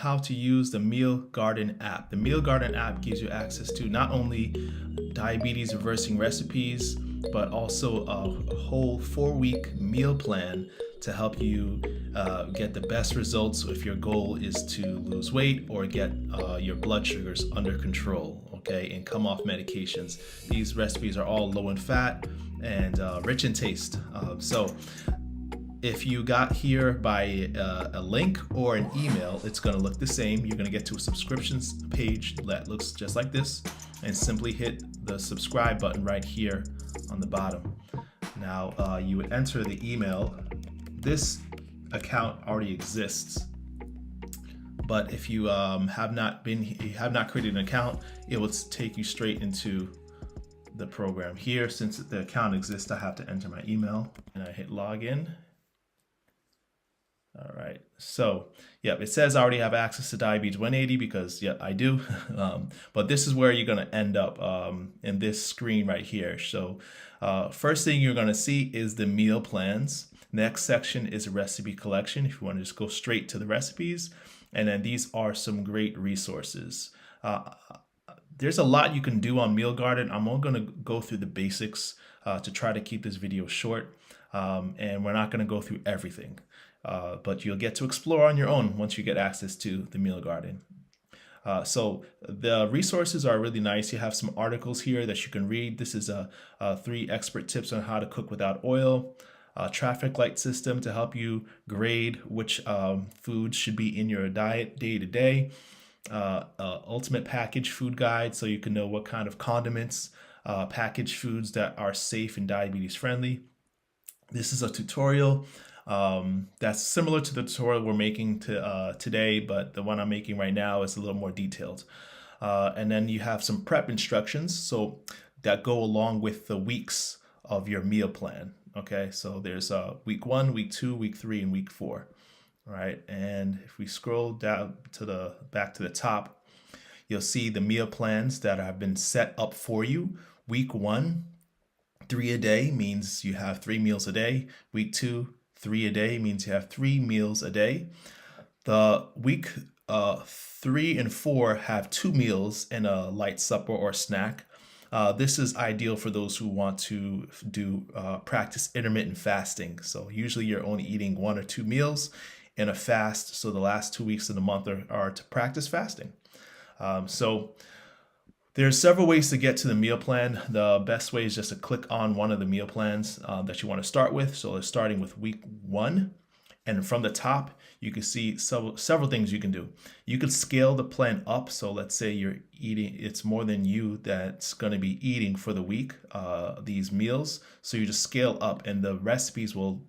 how to use the Meal Garden app. The Meal Garden app gives you access to not only diabetes reversing recipes, but also a whole 4-week meal plan to help you get the best results if your goal is to lose weight or get your blood sugars under control, okay, and come off medications. These recipes are all low in fat and rich in taste. So if you got here by a link or an email, it's going to look the same. You're going to get to a subscriptions page that looks just like this, and simply hit the subscribe button right here on the bottom. Now you would enter the email. This account already exists, but if you have not created an account, it will take you straight into the program. Here, since the account exists, I have to enter my email, and I hit login. All right, so it says I already have access to Diabetes 180 because I do. But this is where you're going to end up in this screen right here. So first thing you're going to see is the meal plans. Next section is recipe collection, if you want to just go straight to the recipes. And then these are some great resources. There's a lot you can do on Meal Garden. I'm only going to go through the basics to try to keep this video short. And we're not going to go through everything. But you'll get to explore on your own once you get access to the Meal Garden. So the resources are really nice. You have some articles here that you can read. This is 3 expert tips on how to cook without oil, a traffic light system to help you grade which foods should be in your diet day to day, ultimate packaged food guide so you can know what kind of condiments, packaged foods that are safe and diabetes friendly. This is a tutorial that's similar to the tutorial we're making today, but the one I'm making right now is a little more detailed. And then you have some prep instructions so that go along with the weeks of your meal plan. Okay, so there's week 1, week 2, week 3, and week 4. All right, and if we scroll down to back to the top, you'll see the meal plans that have been set up for you. Week 1, 3 a day means you have 3 meals a day. Week 2, 3 a day means you have 3 meals a day. The week 3 and 4 have 2 meals and a light supper or snack. This is ideal for those who want to do practice intermittent fasting. So usually you're only eating 1 or 2 meals in a fast. So the last 2 weeks of the month are to practice fasting. So there's several ways to get to the meal plan. The best way is just to click on one of the meal plans that you want to start with. So it's starting with week 1. And from the top, you can see several things you can do. You could scale the plan up. So let's say you're eating, it's more than you that's going to be eating for the week, these meals. So you just scale up and the recipes will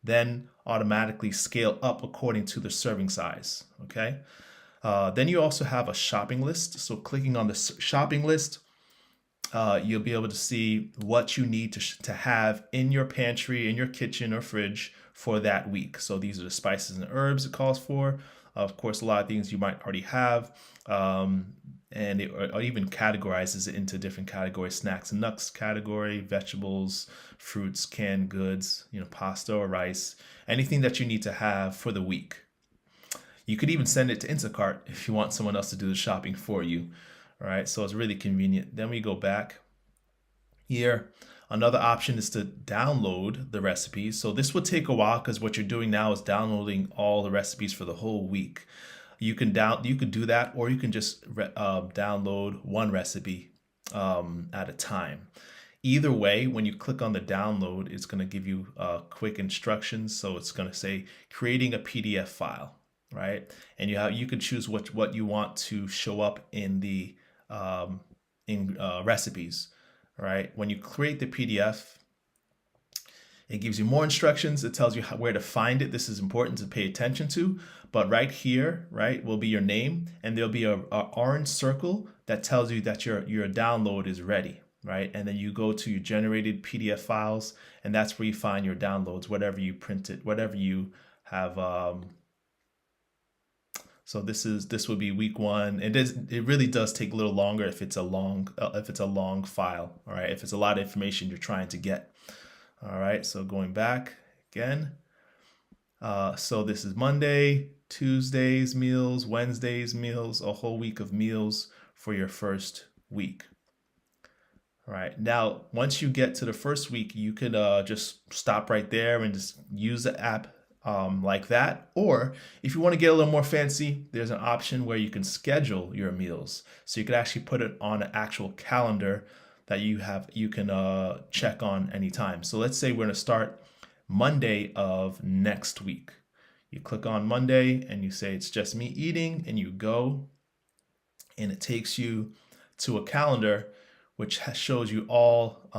then automatically scale up according to the serving size. Okay. Then you also have a shopping list. So clicking on the shopping list, you'll be able to see what you need to have in your pantry, in your kitchen or fridge for that week. So these are the spices and herbs it calls for. Of course, a lot of things you might already have. And it even categorizes it into different categories: snacks and nuts category, vegetables, fruits, canned goods, pasta or rice, anything that you need to have for the week. You could even send it to Instacart if you want someone else to do the shopping for you. All right, so it's really convenient. Then we go back here. Another option is to download the recipes. So this will take a while because what you're doing now is downloading all the recipes for the whole week. You could do that, or you can just download one recipe at a time. Either way, when you click on the download, it's going to give you quick instructions. So it's going to say creating a PDF file, right? And you could choose what you want to show up in the recipes, right? When you create the PDF, it gives you more instructions. It tells you where to find it. This is important to pay attention to. But right here, right, will be your name, and there'll be a orange circle that tells you that your download is ready, right? And then you go to your generated PDF files, and that's where you find your downloads, whatever you printed, whatever you have. So this would be week 1. It really does take a little longer if it's a long file. All right, if it's a lot of information you're trying to get. All right, so going back again. So this is Monday, Tuesdays meals, Wednesdays meals, a whole week of meals for your first week. All right. Now, once you get to the first week, you could just stop right there and just use the app like that. Or if you want to get a little more fancy, there's an option where you can schedule your meals. So you could actually put it on an actual calendar that you can check on anytime. So let's say we're going to start Monday of next week. You click on Monday and you say it's just me eating, and you go, and it takes you to a calendar which shows you all.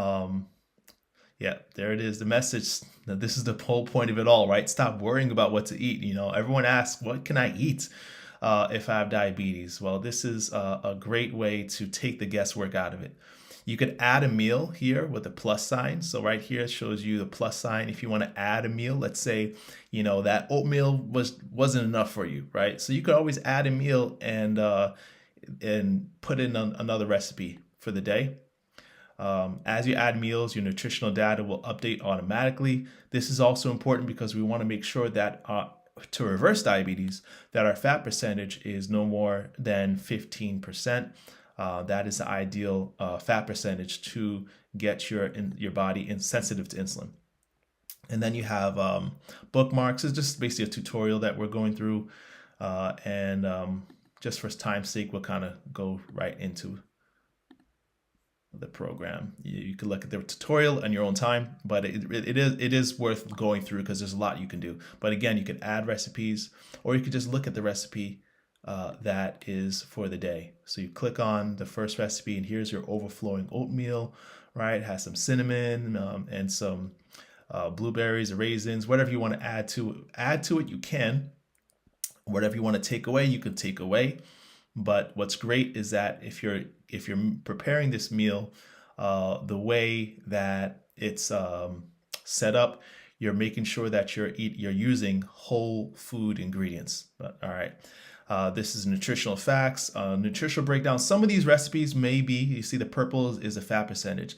Yeah, there it is, the message. Now, this is the whole point of it all, right? Stop worrying about what to eat. Everyone asks, what can I eat if I have diabetes? Well, this is a great way to take the guesswork out of it. You could add a meal here with a plus sign. So right here it shows you the plus sign. If you want to add a meal, let's say, that oatmeal wasn't enough for you, right? So you could always add a meal and put in another recipe for the day. As you add meals, your nutritional data will update automatically. This is also important because we want to make sure that to reverse diabetes, that our fat percentage is no more than 15%. That is the ideal fat percentage to get your body sensitive to insulin. And then you have bookmarks. It's just basically a tutorial that we're going through. And just for time's sake, we'll kind of go right into the program. You can look at the tutorial on your own time, but it is worth going through because there's a lot you can do. But again, you can add recipes, or you could just look at the recipe that is for the day. So you click on the first recipe, and here's your overflowing oatmeal, right? It has some cinnamon and some blueberries, raisins, whatever you want to add to it, you can. Whatever you want to take away, you can take away. But what's great is that if you're preparing this meal, the way that it's set up, you're making sure that you're using whole food ingredients. All right. This is nutritional facts, nutritional breakdown. Some of these recipes may be, you see the purple is the fat percentage.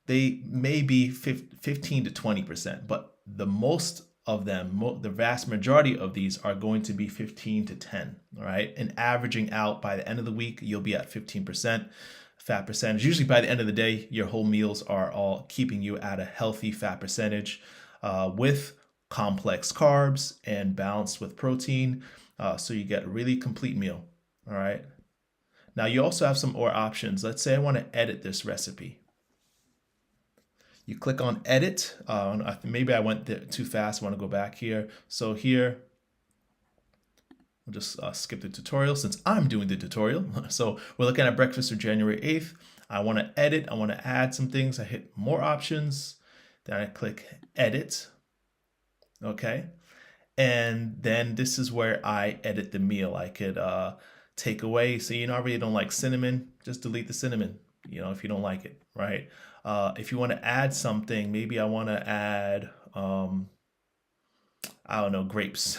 They may be 15 to 20%, but the most of them, the vast majority of these are going to be 15 to 10, all right? And averaging out by the end of the week, you'll be at 15% fat percentage. Usually by the end of the day, your whole meals are all keeping you at a healthy fat percentage with complex carbs and balanced with protein. So you get a really complete meal, all right? Now you also have some more options. Let's say I want to edit this recipe. You click on edit. Maybe I went too fast. I want to go back here. So here, we'll just skip the tutorial since I'm doing the tutorial. So we're looking at breakfast of January 8th. I want to edit. I want to add some things. I hit more options. Then I click edit. Okay. And then this is where I edit the meal. I could take away. So, I really don't like cinnamon. Just delete the cinnamon, if you don't like it, right? If you want to add something, maybe I want to add, I don't know, grapes.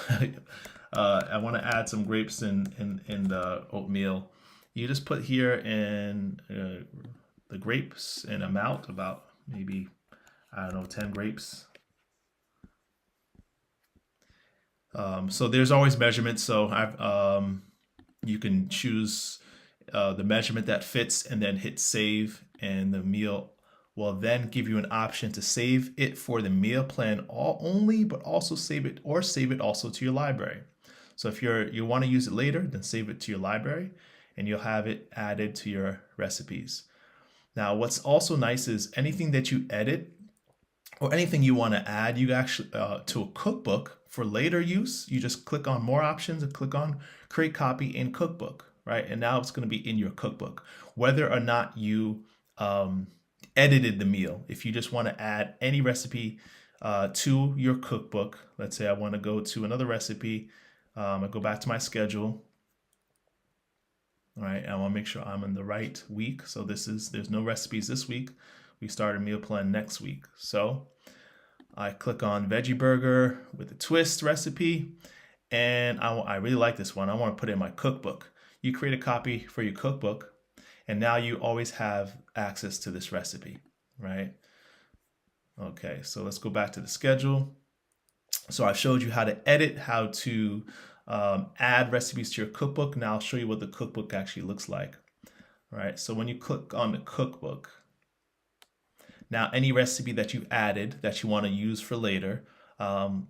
I want to add some grapes in the oatmeal. You just put here in the grapes in amount, about maybe, I don't know, 10 grapes. So there's always measurements. So you can choose the measurement that fits and then hit save, and the meal will then give you an option to save it for the meal plan only, but also save it also to your library. So if you want to use it later, then save it to your library and you'll have it added to your recipes. Now, what's also nice is anything that you edit or anything you want to add, you actually to a cookbook for later use, you just click on more options and click on create copy in cookbook, right? And now it's going to be in your cookbook, whether or not you edited the meal. If you just want to add any recipe to your cookbook, let's say I want to go to another recipe, I go back to my schedule. All right, I want to make sure I'm in the right week. So there's no recipes this week. We start a meal plan next week. So I click on veggie burger with a twist recipe, and I really like this one. I want to put it in my cookbook. You create a copy for your cookbook, and now you always have access to this recipe, right? Okay, so let's go back to the schedule. So I showed you how to edit, how to add recipes to your cookbook. Now I'll show you what the cookbook actually looks like. All right, so when you click on the cookbook, now any recipe that you added that you want to use for later,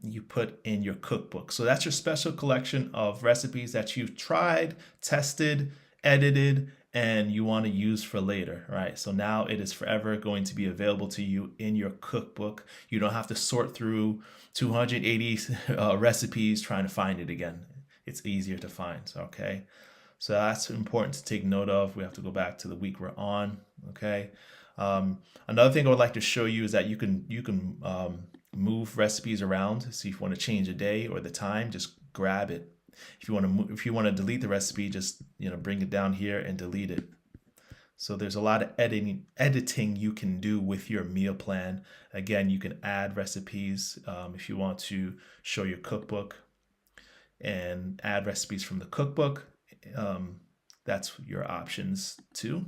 you put in your cookbook. So that's your special collection of recipes that you've tried, tested, edited, and you want to use for later, right? So now it is forever going to be available to you in your cookbook. You don't have to sort through 280 recipes trying to find it again. It's easier to find, okay? So that's important to take note of. We have to go back to the week we're on, okay? Another thing I would like to show you is that you can move recipes around. So if you want to change the day or the time, just grab it. If you want to delete the recipe, just bring it down here and delete it. So there's a lot of editing you can do with your meal plan. Again, you can add recipes if you want to show your cookbook and add recipes from the cookbook. That's your options too.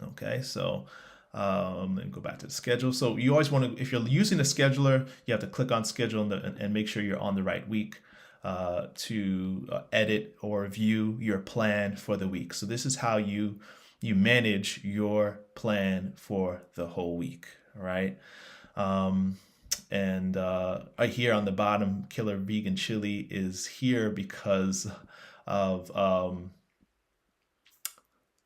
Okay, so and go back to the schedule. So you always want to, if you're using a scheduler, you have to click on schedule and make sure you're on the right week to edit or view your plan for the week. So this is how you manage your plan for the whole week, all right? And right here on the bottom, Killer Vegan Chili is here because of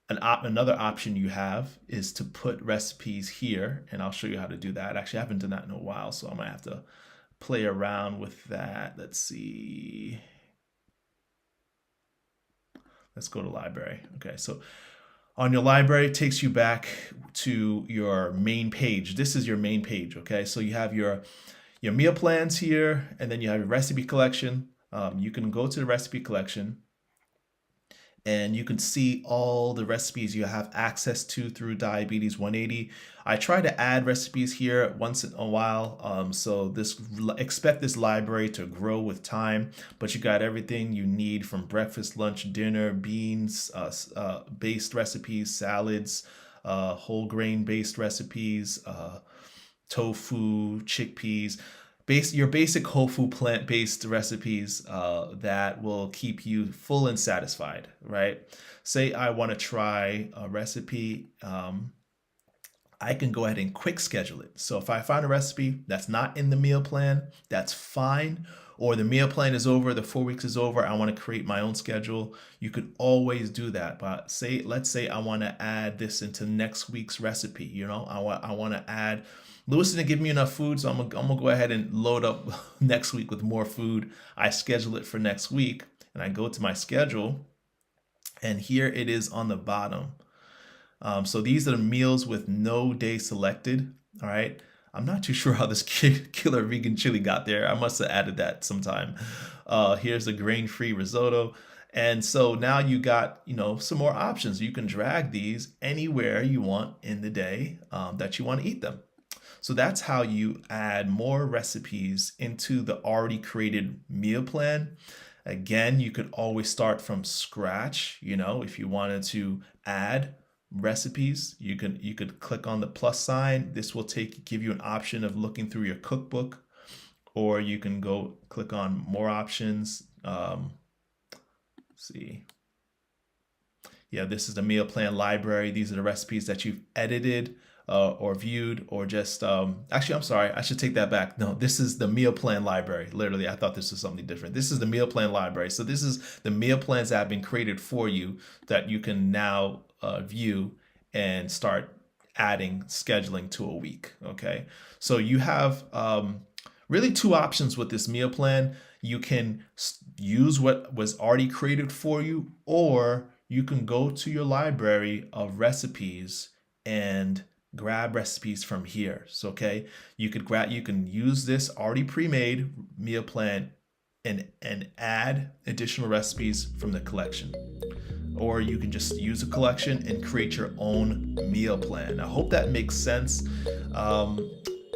another option you have is to put recipes here, and I'll show you how to do that. Actually, I haven't done that in a while, so I might have to play around with that. Let's see. Let's go to library. Okay, so on your library, it takes you back to your main page. This is your main page, okay? So you have your meal plans here, and then you have your recipe collection. You can go to the recipe collection, and you can see all the recipes you have access to through Diabetes 180. I try to add recipes here once in a while, so expect this library to grow with time, but you got everything you need from breakfast, lunch, dinner, beans, based recipes, salads, whole grain based recipes, tofu, chickpeas. Your basic whole food plant-based recipes that will keep you full and satisfied, right? Say I want to try a recipe, I can go ahead and quick schedule it. So if I find a recipe that's not in the meal plan, that's fine. Or the meal plan is over, the 4 weeks is over, I want to create my own schedule. You could always do that. But let's say I want to add this into next week's recipe. I want to add. Lewis didn't give me enough food, so I'm gonna go ahead and load up next week with more food. I schedule it for next week, and I go to my schedule, and here it is on the bottom. So these are the meals with no day selected. All right. I'm not too sure how this Killer Vegan Chili got there. I must have added that sometime. Here's a grain-free risotto. And so now you got, some more options. You can drag these anywhere you want in the day that you want to eat them. So that's how you add more recipes into the already created meal plan. Again, you could always start from scratch. If you wanted to add recipes, you could click on the plus sign. This will give you an option of looking through your cookbook, or you can go click on more options. See. Yeah, this is the meal plan library. These are the recipes that you've edited or viewed, or just actually, I'm sorry, I should take that back. No, this is the meal plan library. Literally, I thought this was something different. This is the meal plan library. So this is the meal plans that have been created for you that you can now view and start adding scheduling to a week. Okay, so you have really two options with this meal plan. You can use what was already created for you, or you can go to your library of recipes and grab recipes from here. So, okay, you can use this already pre-made meal plan and add additional recipes from the collection. Or you can just use a collection and create your own meal plan. I hope that makes sense.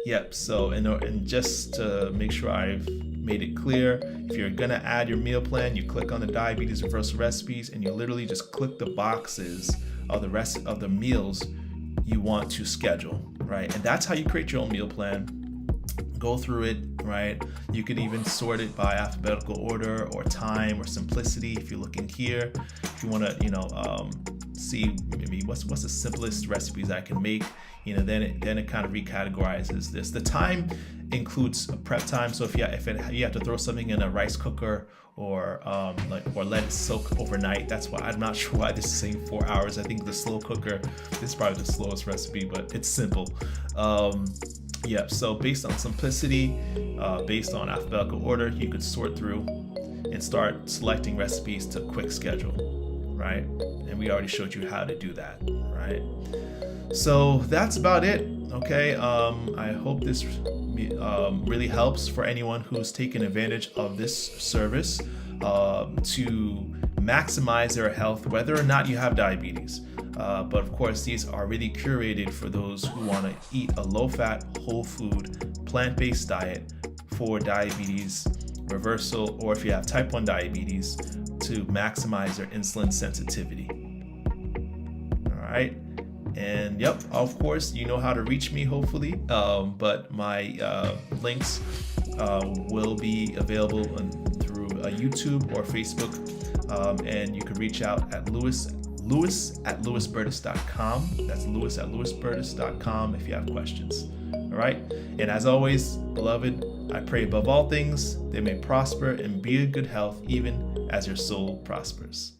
Yep, so and just to make sure I've made it clear, if you're gonna add your meal plan, you click on the Diabetes Reversal recipes and you literally just click the boxes of the rest of the meals you want to schedule, right? And that's how you create your own meal plan. go through it, right? You could even sort it by alphabetical order or time or simplicity. If you're looking here, if you want to, see maybe what's the simplest recipes I can make, then it kind of recategorizes this. The time includes a prep time. So if you have to throw something in a rice cooker or let it soak overnight, that's why I'm not sure why this is saying 4 hours. I think the slow cooker is probably the slowest recipe, but it's simple. So based on simplicity, based on alphabetical order, you could sort through and start selecting recipes to quick schedule, right? And we already showed you how to do that, right? So that's about it, okay? I hope this really helps for anyone who's taken advantage of this service to maximize their health, whether or not you have diabetes. But of course, these are really curated for those who want to eat a low-fat, whole food, plant-based diet for diabetes reversal, or if you have type 1 diabetes, to maximize their insulin sensitivity. All right. And yep, of course, you know how to reach me, hopefully. But my links will be available through YouTube or Facebook. And you can reach out at Lewis at lewisbertus.com. That's Lewis at lewisbertus.com if you have questions. All right. And as always, beloved, I pray above all things they may prosper and be in good health, even as your soul prospers.